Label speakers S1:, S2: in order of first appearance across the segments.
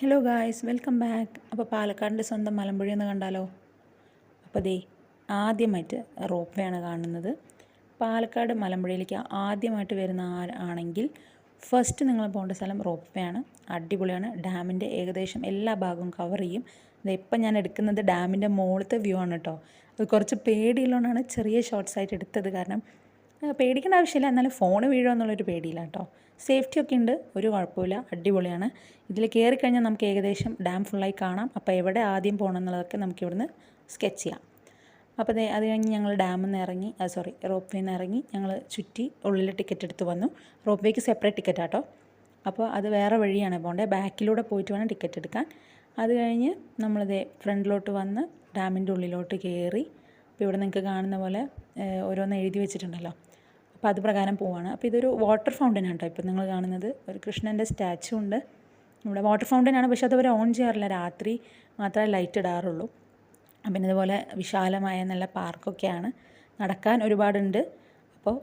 S1: Hello guys, welcome back. അപ്പോൾ പാലക്കാടിൻ്റെ സ്വന്തം മലമ്പുഴ എന്ന് കണ്ടാലോ? അപ്പോൾ ദേ ആദ്യമായിട്ട് റോപ്പ് വേ ആണ് കാണുന്നത്. പാലക്കാട് മലമ്പുഴയിലേക്ക് ആദ്യമായിട്ട് വരുന്ന ആണെങ്കിൽ ഫസ്റ്റ് നിങ്ങൾ പോകേണ്ട സ്ഥലം റോപ്പ് വേ ആണ്. അടിപൊളിയാണ്. ഡാമിൻ്റെ ഏകദേശം എല്ലാ ഭാഗവും കവർ ചെയ്യും. ഇപ്പം ഞാൻ എടുക്കുന്നത് ഡാമിൻ്റെ മുകളിലത്തെ വ്യൂ ആണ് കേട്ടോ. അത് കുറച്ച് പേടിയുള്ളതുകൊണ്ടാണ് ചെറിയ ഷോർട്സ് ആയിട്ട് എടുത്തത്. കാരണം പേടിക്കേണ്ട ആവശ്യമില്ല, എന്നാലും ഫോൺ വീഴുമോ എന്നുള്ളൊരു പേടിയില്ല കേട്ടോ. സേഫ്റ്റി ഒക്കെ ഉണ്ട്, ഒരു കുഴപ്പമില്ല, അടിപൊളിയാണ്. ഇതിൽ കയറി കഴിഞ്ഞാൽ നമുക്ക് ഏകദേശം ഡാം ഫുള്ളായി കാണാം. അപ്പോൾ എവിടെ ആദ്യം പോകണം എന്നുള്ളതൊക്കെ നമുക്ക് ഇവിടുന്ന് സ്കെച്ച് ചെയ്യാം. അപ്പോൾ അത് കഴിഞ്ഞ് ഞങ്ങൾ ഡാമിൽ നിന്ന് ഇറങ്ങി, റോപ്പ് വേയിൽ നിന്ന് ഇറങ്ങി ഞങ്ങൾ ചുറ്റി ഉള്ളിൽ ടിക്കറ്റ് എടുത്ത് വന്നു. റോപ്പ് വേക്ക് സെപ്പറേറ്റ് ടിക്കറ്റ് ആട്ടോ. അപ്പോൾ അത് വേറെ വഴിയാണ് പോകേണ്ടത്, ബാക്കിലൂടെ പോയിട്ട് വേണം ടിക്കറ്റ് എടുക്കാൻ. അത് കഴിഞ്ഞ് നമ്മളിത് ഫ്രണ്ടിലോട്ട് വന്ന് ഡാമിൻ്റെ ഉള്ളിലോട്ട് കയറി. അപ്പോൾ ഇവിടെ നിങ്ങൾക്ക് കാണുന്ന പോലെ ഓരോന്ന് എഴുതി വെച്ചിട്ടുണ്ടല്ലോ, അപ്പോൾ അത് പ്രകാരം പോവാണ്. അപ്പോൾ ഇതൊരു വാട്ടർ ഫൗണ്ടൻ ആണ് കേട്ടോ. ഇപ്പോൾ നിങ്ങൾ കാണുന്നത് ഒരു കൃഷ്ണൻ്റെ സ്റ്റാച്ചു ഉണ്ട്. ഇവിടെ വാട്ടർ ഫൗണ്ടൻ ആണ്, പക്ഷേ അതവർ ഓൺ ചെയ്യാറില്ല, രാത്രി മാത്രമേ ലൈറ്റ് ഇടാറുള്ളൂ. പിന്നെ ഇതുപോലെ വിശാലമായ നല്ല പാർക്കൊക്കെയാണ്, നടക്കാൻ ഒരുപാടുണ്ട്. അപ്പോൾ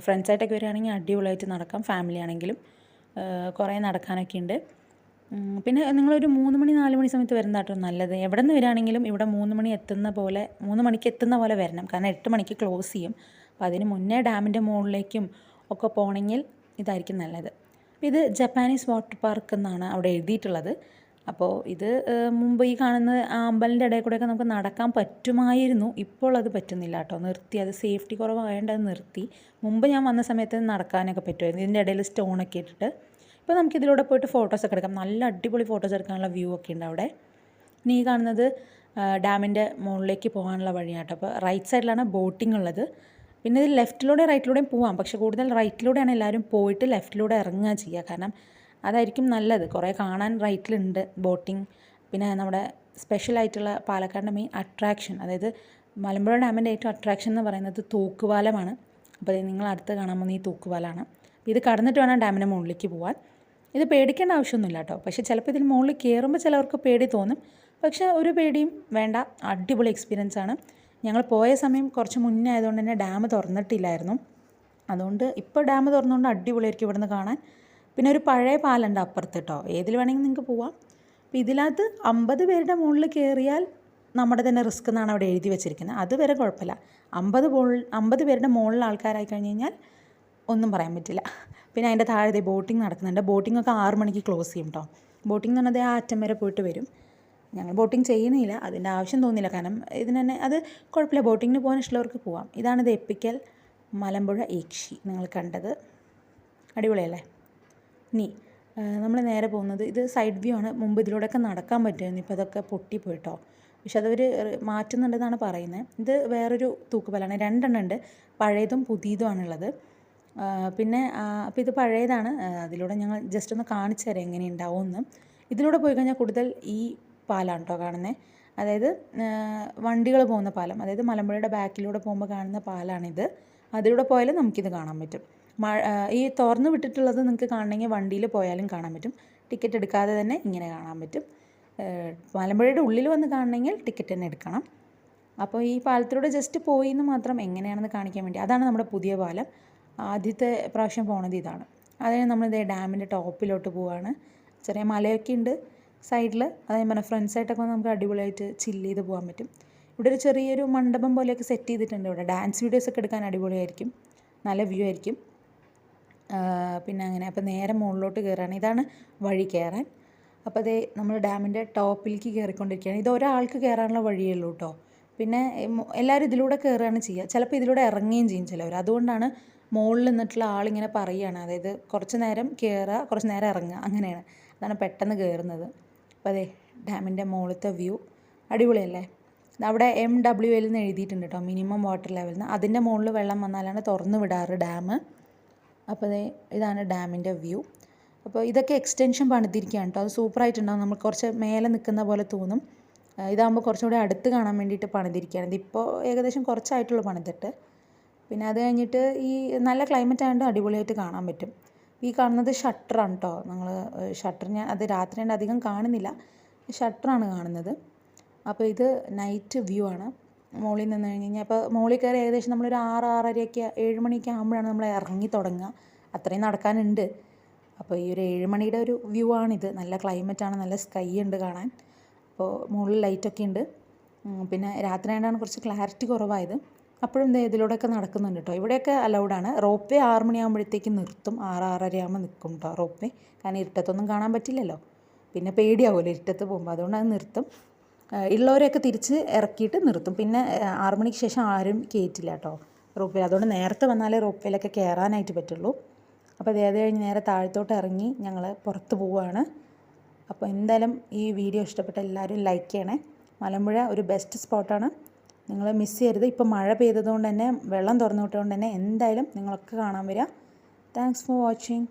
S1: ഫ്രണ്ട്സായിട്ടൊക്കെ വരികയാണെങ്കിൽ അടിപൊളിയായിട്ട് നടക്കാം, ഫാമിലി ആണെങ്കിലും കുറേ നടക്കാനൊക്കെ ഉണ്ട്. പിന്നെ നിങ്ങളൊരു 3 മണി 4 മണി സമയത്ത് വരുന്നതാട്ടോ നല്ലത്. എവിടെ നിന്ന് വരികയാണെങ്കിലും ഇവിടെ 3 മണിക്ക് എത്തുന്ന പോലെ വരണം, കാരണം 8 മണിക്ക് ക്ലോസ് ചെയ്യും. അപ്പോൾ അതിന് മുന്നേ ഡാമിൻ്റെ മുകളിലേക്കും ഒക്കെ പോകണമെങ്കിൽ ഇതായിരിക്കും നല്ലത്. ഇത് ജപ്പാനീസ് വാട്ടർ പാർക്ക് എന്നാണ് അവിടെ എഴുതിയിട്ടുള്ളത്. അപ്പോൾ ഇത് മുമ്പ് ഈ കാണുന്ന അമ്പലിൻ്റെ ഇടയിൽ കൂടെയൊക്കെ നമുക്ക് നടക്കാൻ പറ്റുമായിരുന്നു. ഇപ്പോൾ അത് പറ്റുന്നില്ല കേട്ടോ, നിർത്തി. അത് സേഫ്റ്റി കുറവായതുകൊണ്ട് അത് നിർത്തി. മുമ്പ് ഞാൻ വന്ന സമയത്ത് നടക്കാനൊക്കെ പറ്റുമായിരുന്നു, ഇതിൻ്റെ ഇടയിൽ സ്റ്റോണൊക്കെ ഇട്ടിട്ട്. ഇപ്പോൾ നമുക്കിതിലൂടെ പോയിട്ട് ഫോട്ടോസൊക്കെ എടുക്കാം. നല്ല അടിപൊളി ഫോട്ടോസ് എടുക്കാനുള്ള വ്യൂ ഒക്കെ ഉണ്ട് അവിടെ. ഇനി ഈ കാണുന്നത് ഡാമിൻ്റെ മുകളിലേക്ക് പോകാനുള്ള വഴിയാട്ടോ. അപ്പോൾ റൈറ്റ് സൈഡിലാണ് ബോട്ടിംഗ് ഉള്ളത്. പിന്നെ ഇത് ലെഫ്റ്റിലൂടെ റൈറ്റിലൂടെയും പോവാം, പക്ഷേ കൂടുതൽ റൈറ്റിലൂടെയാണ് എല്ലാവരും പോയിട്ട് ലെഫ്റ്റിലൂടെ ഇറങ്ങുക ചെയ്യുക. കാരണം അതായിരിക്കും നല്ലത്. കുറേ കാണാൻ റൈറ്റിലുണ്ട് ബോട്ടിംഗ്. പിന്നെ നമ്മുടെ സ്പെഷ്യലായിട്ടുള്ള പാലക്കാടിൻ്റെ മെയിൻ അട്രാക്ഷൻ, അതായത് മലമ്പുഴ ഡാമിൻ്റെ ഏറ്റവും അട്രാക്ഷൻ എന്ന് പറയുന്നത് തൂക്കുപാലമാണ്. അപ്പോൾ നിങ്ങൾ അടുത്ത് കാണാൻ പോകുന്ന ഈ തൂക്കുപാലമാണ്. ഇത് കടന്നിട്ട് വേണം ഡാമിൻ്റെ മുകളിലേക്ക് പോകാൻ. ഇത് പേടിക്കേണ്ട ആവശ്യമൊന്നുമില്ല കേട്ടോ. പക്ഷേ ചിലപ്പോൾ ഇതിന് മുകളിൽ കയറുമ്പോൾ ചിലവർക്ക് പേടി തോന്നും, പക്ഷേ ഒരു പേടിയും വേണ്ട, അടിപൊളി എക്സ്പീരിയൻസ് ആണ്. ഞങ്ങൾ പോയ സമയം കുറച്ച് മുന്നേ ആയതുകൊണ്ട് തന്നെ ഡാം തുറന്നിട്ടില്ലായിരുന്നു. അതുകൊണ്ട് ഇപ്പോൾ ഡാം തുറന്നുകൊണ്ട് അടിപൊളിയായിരിക്കും ഇവിടുന്ന് കാണാൻ. പിന്നെ ഒരു പഴയ പാലുണ്ട് അപ്പുറത്ത് കേട്ടോ, ഏതിൽ വേണമെങ്കിൽ നിങ്ങൾക്ക് പോവാം. അപ്പോൾ ഇതിനകത്ത് 50 പേരുടെ മുകളിൽ കയറിയാൽ നമ്മുടെ തന്നെ റിസ്ക് എന്നാണ് അവിടെ എഴുതി വെച്ചിരിക്കുന്നത്. അതുവരെ കുഴപ്പമില്ല. 50 പേരുടെ മുകളിൽ ആൾക്കാരായി കഴിഞ്ഞ് കഴിഞ്ഞാൽ ഒന്നും പറയാൻ പറ്റില്ല. പിന്നെ അതിൻ്റെ താഴെ ബോട്ടിംഗ് നടക്കുന്നുണ്ട്. ബോട്ടിംഗ് ഒക്കെ 6 മണിക്ക് ക്ലോസ് ചെയ്യും കേട്ടോ. ബോട്ടിംഗ് എന്ന് പറഞ്ഞാൽ ആ അറ്റം വരെ പോയിട്ട് വരും. ഞങ്ങൾ ബോട്ടിംഗ് ചെയ്യുന്നില്ല, അതിൻ്റെ ആവശ്യം തോന്നിയില്ല, കാരണം ഇതിന് തന്നെ അത് കുഴപ്പമില്ല. ബോട്ടിങ്ങിന് പോകാൻ ഇഷ്ടമുള്ളവർക്ക് പോവാം. ഇതാണിത് എപ്പിക്കൽ മലമ്പുഴ ഏക്ഷി നിങ്ങൾ കണ്ടത്, അടിപൊളിയല്ലേ. ഇനി നമ്മൾ നേരെ പോകുന്നത്, ഇത് സൈഡ് വ്യൂ ആണ്. മുമ്പ് ഇതിലൂടെയൊക്കെ നടക്കാൻ പറ്റുമായിരുന്നു, ഇപ്പോൾ അതൊക്കെ പൊട്ടിപ്പോയിട്ടോ. പക്ഷെ അതവർ മാറ്റുന്നുണ്ടെന്നാണ് പറയുന്നത്. ഇത് വേറൊരു തൂക്കുപാലാണ്, 2 എണ്ണം ഉണ്ട്, പഴയതും പുതിയതുമാണുള്ളത്. പിന്നെ അപ്പോൾ ഇത് പഴയതാണ്. അതിലൂടെ ഞങ്ങൾ ജസ്റ്റ് ഒന്ന് കാണിച്ചു തരാം എങ്ങനെയുണ്ടാവുമെന്ന്. ഇതിലൂടെ പോയി കഴിഞ്ഞാൽ കൂടുതൽ ഈ പാലാണ് കേട്ടോ കാണുന്നത്, അതായത് വണ്ടികൾ പോകുന്ന പാലം, അതായത് മലമ്പുഴയുടെ ബാക്കിലൂടെ പോകുമ്പോൾ കാണുന്ന പാലാണിത്. അതിലൂടെ പോയാലും നമുക്കിത് കാണാൻ പറ്റും. ഈ തുറന്ന് വിട്ടിട്ടുള്ളത് നിങ്ങൾക്ക് കാണണമെങ്കിൽ വണ്ടിയിൽ പോയാലും കാണാൻ പറ്റും, ടിക്കറ്റ് എടുക്കാതെ തന്നെ ഇങ്ങനെ കാണാൻ പറ്റും. മലമ്പുഴയുടെ ഉള്ളിൽ വന്ന് കാണണമെങ്കിൽ ടിക്കറ്റ് തന്നെ എടുക്കണം. അപ്പോൾ ഈ പാലത്തിലൂടെ ജസ്റ്റ് പോയി എന്ന് മാത്രം, എങ്ങനെയാണെന്ന് കാണിക്കാൻ വേണ്ടി. അതാണ് നമ്മുടെ പുതിയ പാലം. ആദ്യത്തെ പ്രാവശ്യം പോണത് ഇതാണ്. അതിന് നമ്മളിത് ഡാമിൻ്റെ ടോപ്പിലോട്ട് പോവുകയാണ്. ചെറിയ മലയൊക്കെ ഉണ്ട് സൈഡിൽ. അതേ പറഞ്ഞാൽ ഫ്രണ്ട്സായിട്ടൊക്കെ വന്ന് നമുക്ക് അടിപൊളിയായിട്ട് ചില്ല് ചെയ്ത് പോകാൻ പറ്റും. ഇവിടെ ഒരു ചെറിയൊരു മണ്ഡപം പോലെയൊക്കെ സെറ്റ് ചെയ്തിട്ടുണ്ട്. ഇവിടെ ഡാൻസ് വീഡിയോസൊക്കെ എടുക്കാൻ അടിപൊളിയായിരിക്കും, നല്ല വ്യൂ ആയിരിക്കും. പിന്നെ അങ്ങനെ അപ്പോൾ നേരെ മുകളിലോട്ട് കയറാണ്. ഇതാണ് വഴി കയറാൻ. അപ്പോൾ അതേ നമ്മൾ ഡാമിൻ്റെ ടോപ്പിലേക്ക് കയറിക്കൊണ്ടിരിക്കുകയാണ്. ഇത് ഒരാൾക്ക് കയറാനുള്ള വഴിയേ ഉള്ളൂ കേട്ടോ. പിന്നെ എല്ലാവരും ഇതിലൂടെ കയറുകയാണ് ചെയ്യുക. ചിലപ്പോൾ ഇതിലൂടെ ഇറങ്ങുകയും ചെയ്യും ചിലവർ. അതുകൊണ്ടാണ് മുകളിൽ നിന്നിട്ടുള്ള ആളിങ്ങനെ പറയുകയാണ്, അതായത് കുറച്ച് നേരം കയറുക, കുറച്ച് നേരം ഇറങ്ങുക, അങ്ങനെയാണ്. അതാണ് പെട്ടെന്ന് കയറുന്നത്. അപ്പോൾ അതെ ഡാമിൻ്റെ മുകളിലത്തെ വ്യൂ അടിപൊളിയല്ലേ. അവിടെ MWL എന്ന് എഴുതിയിട്ടുണ്ട് കേട്ടോ, മിനിമം വാട്ടർ ലെവൽ എന്ന്. അതിൻ്റെ മുകളിൽ വെള്ളം വന്നാലാണ് തുറന്നു വിടാറ് ഡാം. അപ്പോൾ ഇതാണ് ഡാമിൻ്റെ വ്യൂ. അപ്പോൾ ഇതൊക്കെ എക്സ്റ്റൻഷൻ പണിതിരിക്കുകയാണ് കേട്ടോ. അത് സൂപ്പറായിട്ടുണ്ടാകും, നമ്മൾ കുറച്ച് മേലെ നിൽക്കുന്ന പോലെ തോന്നും. ഇതാകുമ്പോൾ കുറച്ചും കൂടി അടുത്ത് കാണാൻ വേണ്ടിയിട്ട് പണിതിരിക്കുകയാണ്. ഇതിപ്പോൾ ഏകദേശം കുറച്ചായിട്ടുള്ളൂ പണിതിട്ട്. പിന്നെ അത് കഴിഞ്ഞിട്ട് ഈ നല്ല ക്ലൈമറ്റ് ആയതുകൊണ്ട് അടിപൊളിയായിട്ട് കാണാൻ പറ്റും. ഈ കാണുന്നത് ഷട്ടറാണ് കേട്ടോ. നിങ്ങൾ ഷട്ടർ ഞാൻ അത് രാത്രിയുടെ അധികം കാണുന്നില്ല, ഷട്ടറാണ് കാണുന്നത്. അപ്പോൾ ഇത് നൈറ്റ് വ്യൂ ആണ്. മുകളിൽ നിന്ന് കഴിഞ്ഞ് കഴിഞ്ഞാൽ അപ്പോൾ മുകളിൽ കയറി ഏകദേശം നമ്മളൊരു 6, 6:30 7 മണിയൊക്കെ ആകുമ്പോഴാണ് നമ്മൾ ഇറങ്ങി തുടങ്ങുക. അത്രയും നടക്കാനുണ്ട്. അപ്പോൾ ഈ ഒരു 7 മണിയുടെ ഒരു വ്യൂ ആണിത്. നല്ല ക്ലൈമറ്റാണ്, നല്ല സ്കൈ ഉണ്ട് കാണാൻ. അപ്പോൾ മുകളിൽ ലൈറ്റൊക്കെ ഉണ്ട്. പിന്നെ രാത്രി ആയതുകൊണ്ടാണ് കുറച്ച് ക്ലാരിറ്റി കുറവായത്. അപ്പോഴും ഇതിലൂടെയൊക്കെ നടക്കുന്നുണ്ട് കേട്ടോ. ഇവിടെയൊക്കെ അലൗഡാണ്. റോപ്പ് വേ 6 മണിയാകുമ്പോഴത്തേക്കും നിർത്തും. 6-6:30 ആകുമ്പോൾ നിൽക്കും കേട്ടോ റോപ്പ് വേ. കാരണം ഇരുട്ടത്തൊന്നും കാണാൻ പറ്റില്ലല്ലോ, പിന്നെ പേടിയാവുമല്ലോ ഇരുട്ടത്ത് പോകുമ്പോൾ, അതുകൊണ്ട് അത് നിർത്തും. ഉള്ളവരെയൊക്കെ തിരിച്ച് ഇറക്കിയിട്ട് നിർത്തും. പിന്നെ 6 മണിക്ക് ശേഷം ആരും കയറ്റില്ല കേട്ടോ റോപ്പ് വേ. അതുകൊണ്ട് നേരത്തെ വന്നാലേ റോപ്പ് വേയിലൊക്കെ കയറാനായിട്ട് പറ്റുള്ളൂ. അപ്പോൾ അത് കഴിഞ്ഞ് നേരെ താഴത്തോട്ട് ഇറങ്ങി ഞങ്ങൾ പുറത്ത് പോവുകയാണ്. അപ്പോൾ എന്തായാലും ഈ വീഡിയോ ഇഷ്ടപ്പെട്ട എല്ലാവരും ലൈക്ക് ചെയ്യണേ. മലമ്പുഴ ഒരു ബെസ്റ്റ് സ്പോട്ടാണ്, നിങ്ങൾ മിസ് ചെയ്യരുത്. ഇപ്പോൾ മഴ പെയ്തതുകൊണ്ട് തന്നെ, വെള്ളം തുറന്നു വിട്ടതുകൊണ്ട് തന്നെ എന്തായാലും നിങ്ങളൊക്കെ കാണാൻ വരിക. Thanks for watching.